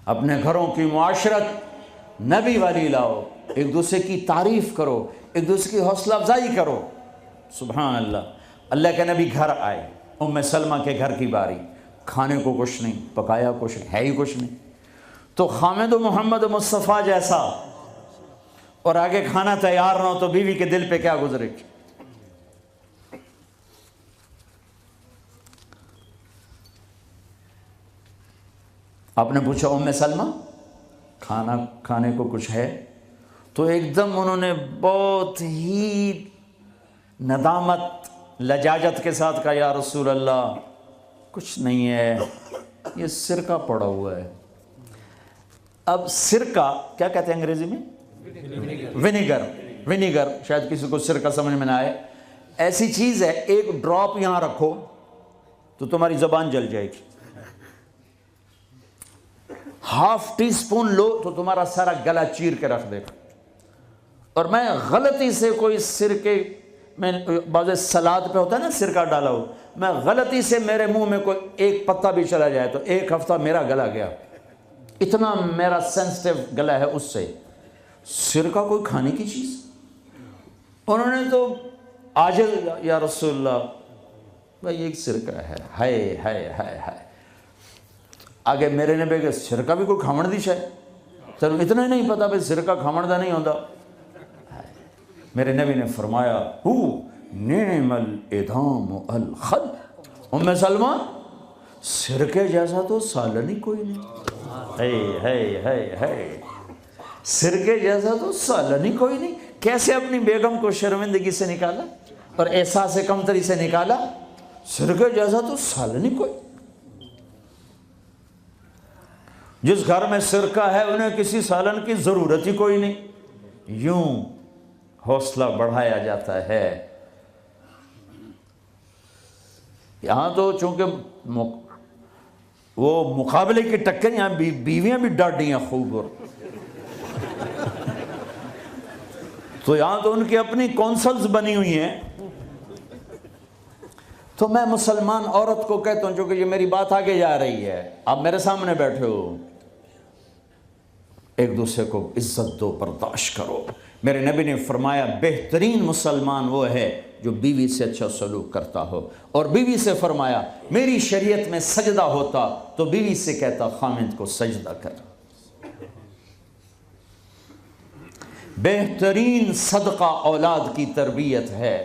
اپنے گھروں کی معاشرت نبی والی لاؤ، ایک دوسرے کی تعریف کرو، ایک دوسرے کی حوصلہ افزائی کرو۔ سبحان اللہ، اللہ کے نبی گھر آئے، ام سلمہ کے گھر کی باری، کھانے کو کچھ نہیں، پکایا کچھ ہے ہی کچھ نہیں، تو خامد و محمد مصطفیٰ جیسا اور آگے کھانا تیار نہ ہو تو بیوی کے دل پہ کیا گزرے گی؟ آپ نے پوچھا ام سلمہ کھانا کھانے کو کچھ ہے؟ تو ایک دم انہوں نے بہت ہی ندامت لجاجت کے ساتھ کہا، یا رسول اللہ کچھ نہیں ہے، یہ سرکہ پڑا ہوا ہے۔ اب سرکہ کیا کہتے ہیں انگریزی میں؟ ونیگر، شاید کسی کو سرکہ سمجھ میں نہ آئے، ایسی چیز ہے ایک ڈراپ یہاں رکھو تو تمہاری زبان جل جائے گی، ہاف ٹی سپون لو تو تمہارا سارا گلا چیر کے رکھ دے گا۔ اور میں غلطی سے کوئی سرکے میں بعض سلاد پہ ہوتا ہے نا سرکہ ڈالا ہو، میں غلطی سے میرے منہ میں کوئی ایک پتا بھی چلا جائے تو ایک ہفتہ میرا گلا گیا، اتنا میرا سینسٹیو گلا ہے اس سے۔ سرکہ کوئی کھانے کی چیز؟ انہوں نے تو عاجل، یا رسول اللہ بھائی ایک سرکہ ہے، ہائے ہائے ہائے ہائے۔ آگے میرے نے کہ سرکہ بھی کوئی کھامن دی ہے؟ تر اتنا ہی نہیں پتا بھائی سرکہ کھامن دا نہیں ہوتا۔ میرے نبی نے فرمایا ہو نعم الادام الخل، ام سلمہ سرکے جیسا تو سالن ہی کوئی نہیں، ہے سرکے جیسا تو سالن ہی کوئی نہیں۔ کیسے اپنی بیگم کو شرمندگی سے نکالا اور احساس کمتری سے نکالا، سرکے جیسا تو سالن ہی کوئی۔ جس گھر میں سرکہ ہے انہیں کسی سالن کی ضرورت ہی کوئی نہیں۔ یوں حوصلہ بڑھایا جاتا ہے۔ یہاں تو چونکہ وہ مقابلے کی ٹکر، یہاں بیویاں بھی ڈاڈی ہیں خوب، اور تو یہاں تو ان کی اپنی کونسلز بنی ہوئی ہیں۔ تو میں مسلمان عورت کو کہتا ہوں، چونکہ یہ میری بات آگے جا رہی ہے، آپ میرے سامنے بیٹھے ہو، ایک دوسرے کو عزت دو، برداشت کرو۔ میرے نبی نے فرمایا بہترین مسلمان وہ ہے جو بیوی سے اچھا سلوک کرتا ہو، اور بیوی سے فرمایا میری شریعت میں سجدہ ہوتا تو بیوی سے کہتا خامد کو سجدہ کر۔ بہترین صدقہ اولاد کی تربیت ہے۔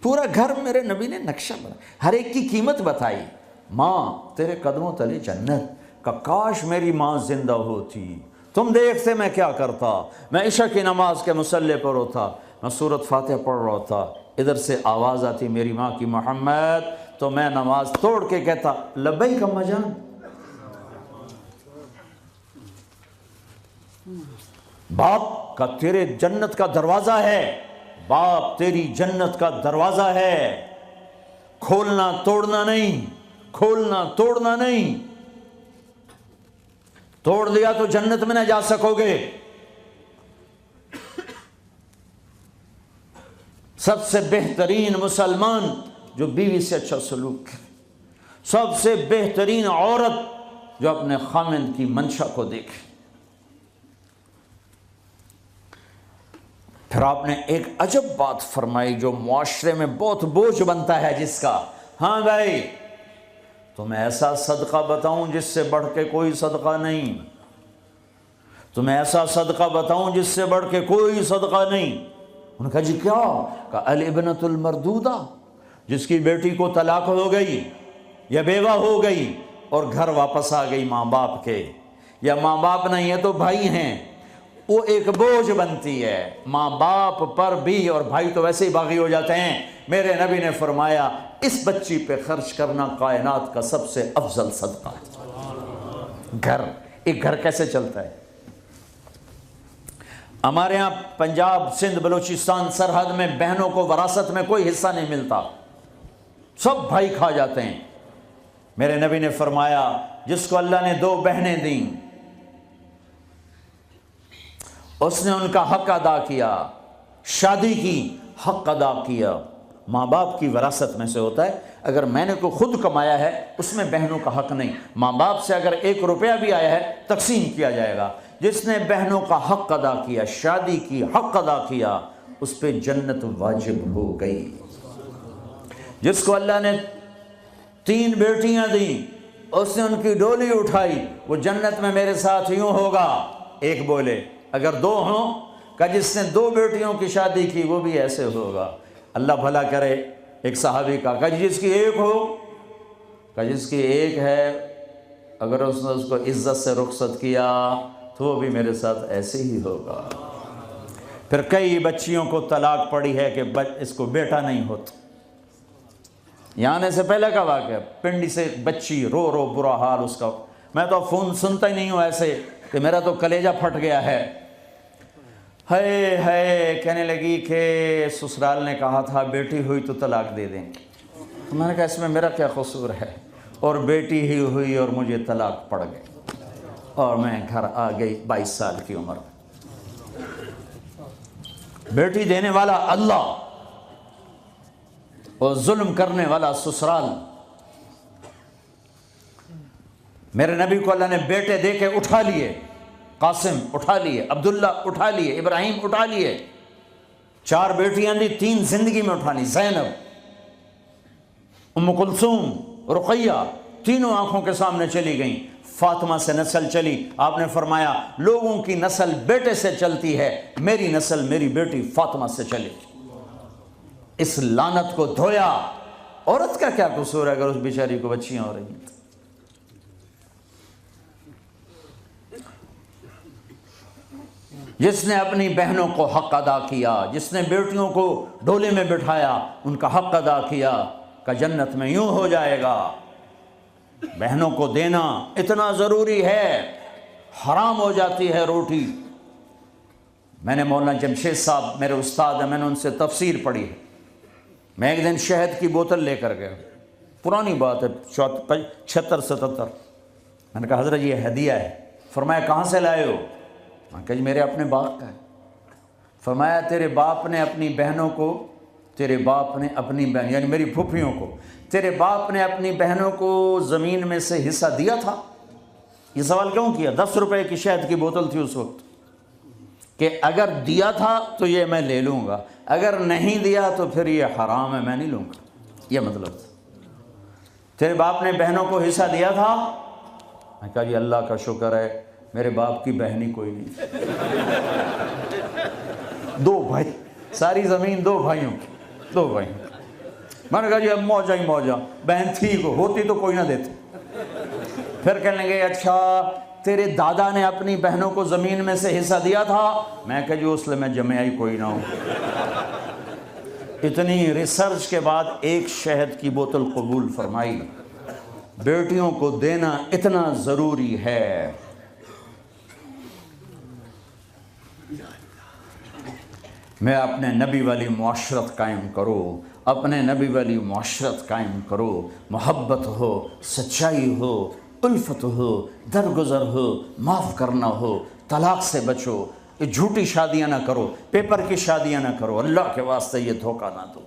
پورا گھر میرے نبی نے نقشہ بنا، ہر ایک کی قیمت بتائی۔ ماں تیرے قدموں تلے جنت، کہ کاش میری ماں زندہ ہوتی، تم دیکھتے میں کیا کرتا، میں عشاء کی نماز کے مصلی پر ہوتا، میں سورۃ فاتحہ پڑھ رہا ہوتا، ادھر سے آواز آتی میری ماں کی محمد، تو میں نماز توڑ کے کہتا لبیک اماں جان۔ باپ کا تیرے جنت کا دروازہ ہے، باپ تیری جنت کا دروازہ ہے، کھولنا توڑنا نہیں، کھولنا توڑنا نہیں، توڑ دیا تو جنت میں نہ جا سکو گے۔ سب سے بہترین مسلمان جو بیوی سے اچھا سلوک کرے، سب سے بہترین عورت جو اپنے خامند کی منشا کو دیکھے۔ پھر آپ نے ایک عجب بات فرمائی جو معاشرے میں بہت بوجھ بنتا ہے جس کا، ہاں بھائی تمہیں ایسا صدقہ بتاؤں جس سے بڑھ کے کوئی صدقہ نہیں، تمہیں ایسا صدقہ بتاؤں جس سے بڑھ کے کوئی صدقہ نہیں۔ انہوں نے کہا جی کیا؟ کہا الابنۃ المردودہ، جس کی بیٹی کو طلاق ہو گئی یا بیوہ ہو گئی اور گھر واپس آ گئی ماں باپ کے، یا ماں باپ نہیں ہے تو بھائی ہیں، وہ ایک بوجھ بنتی ہے ماں باپ پر بھی، اور بھائی تو ویسے ہی باغی ہو جاتے ہیں۔ میرے نبی نے فرمایا اس بچی پہ خرچ کرنا کائنات کا سب سے افضل صدقہ ہے۔ گھر، ایک گھر کیسے چلتا ہے؟ ہمارے ہاں پنجاب سندھ بلوچستان سرحد میں بہنوں کو وراثت میں کوئی حصہ نہیں ملتا، سب بھائی کھا جاتے ہیں۔ میرے نبی نے فرمایا جس کو اللہ نے 2 بہنیں دیں اس نے ان کا حق ادا کیا، شادی کی، حق ادا کیا، ماں باپ کی وراثت میں سے ہوتا ہے. اگر میں نے کوئی خود کمایا ہے اس میں بہنوں کا حق نہیں. ماں باپ سے اگر 1 روپیہ بھی آیا ہے تقسیم کیا جائے گا. جس نے بہنوں کا حق ادا کیا، شادی کی حق ادا کیا، اس پہ جنت واجب ہو گئی. جس کو اللہ نے 3 بیٹیاں دیں، اس نے ان کی ڈولی اٹھائی، وہ جنت میں میرے ساتھ یوں ہوگا. ایک بولے. اگر 2 ہوں، کہ جس نے 2 بیٹیوں کی شادی کی وہ بھی ایسے ہوگا. اللہ بھلا کرے. ایک صحابی کا کہ جس کی 1 ہو، کہ جس کی 1 ہے، اگر اس نے اس کو عزت سے رخصت کیا تو وہ بھی میرے ساتھ ایسے ہی ہوگا. پھر کئی بچیوں کو طلاق پڑی ہے کہ اس کو بیٹا نہیں ہوتا. یہاں آنے سے پہلے کا واقعہ، پنڈی سے بچی رو رو برا حال اس کا. میں تو فون سنتا ہی نہیں ہوں ایسے کہ میرا تو کلیجہ پھٹ گیا ہے. ہے کہنے لگی کہ سسرال نے کہا تھا بیٹی ہوئی تو طلاق دے دیں. تو میں نے کہا اس میں میرا کیا قصور ہے، اور بیٹی ہی ہوئی اور مجھے طلاق پڑ گئی اور میں گھر آ گئی 22 سال کی عمر میں. بیٹی دینے والا اللہ اور ظلم کرنے والا سسرال. میرے نبی کو اللہ نے بیٹے دے کے اٹھا لیے. قاسم اٹھا لیے، عبداللہ اٹھا لیے، ابراہیم اٹھا لیے. 4 بیٹیاں دی، 3 زندگی میں اٹھا لی. زینب، ام کلثوم، رقیہ، تینوں آنکھوں کے سامنے چلی گئیں. فاطمہ سے نسل چلی. آپ نے فرمایا لوگوں کی نسل بیٹے سے چلتی ہے، میری نسل میری بیٹی فاطمہ سے چلی. اس لعنت کو دھویا. عورت کا کیا قصور ہے اگر اس بیچاری کو بچیاں ہو رہی ہیں؟ جس نے اپنی بہنوں کو حق ادا کیا، جس نے بیٹیوں کو ڈولے میں بٹھایا، ان کا حق ادا کیا، کہ جنت میں یوں ہو جائے گا. بہنوں کو دینا اتنا ضروری ہے، حرام ہو جاتی ہے روٹی. میں نے مولانا جمشید صاحب میرے استاد ہیں، میں نے ان سے تفسیر پڑھی ہے. میں ایک دن شہد کی بوتل لے کر گیا، پرانی بات ہے 76-77. میں نے کہا حضرت یہ ہدیہ ہے. فرمایا کہاں سے لائے ہو؟ میں کہا جی میرے اپنے باپ کا ہے. فرمایا تیرے باپ نے اپنی بہنوں کو، تیرے باپ نے اپنی بہن یعنی میری پھوپھیوں کو، تیرے باپ نے اپنی بہنوں کو زمین میں سے حصہ دیا تھا؟ یہ سوال کیوں کیا؟ 10 روپے کی شہد کی بوتل تھی اس وقت، کہ اگر دیا تھا تو یہ میں لے لوں گا، اگر نہیں دیا تو پھر یہ حرام ہے، میں نہیں لوں گا. یہ مطلب تھا. تیرے باپ نے بہنوں کو حصہ دیا تھا؟ میں کہا جی اللہ کا شکر ہے میرے باپ کی بہنی کوئی نہیں. 2 بھائی، ساری زمین 2 بھائیوں. میں نے کہا جی اب موجہ ہی موجہ، بہن تھی کو ہوتی تو کوئی نہ دیتی. پھر کہنے لگے اچھا تیرے دادا نے اپنی بہنوں کو زمین میں سے حصہ دیا تھا؟ میں کہا جی اس لیے میں جمعہ ہی کوئی نہ ہوں. اتنی ریسرچ کے بعد ایک شہد کی بوتل قبول فرمائی. بیٹیوں کو دینا اتنا ضروری ہے. میں اپنے نبی والی معاشرت قائم کرو، اپنے نبی والی معاشرت قائم کرو. محبت ہو، سچائی ہو، الفت ہو، درگزر ہو، معاف کرنا ہو، طلاق سے بچو. یہ جھوٹی شادیاں نہ کرو، پیپر کی شادیاں نہ کرو. اللہ کے واسطے یہ دھوکہ نہ دو.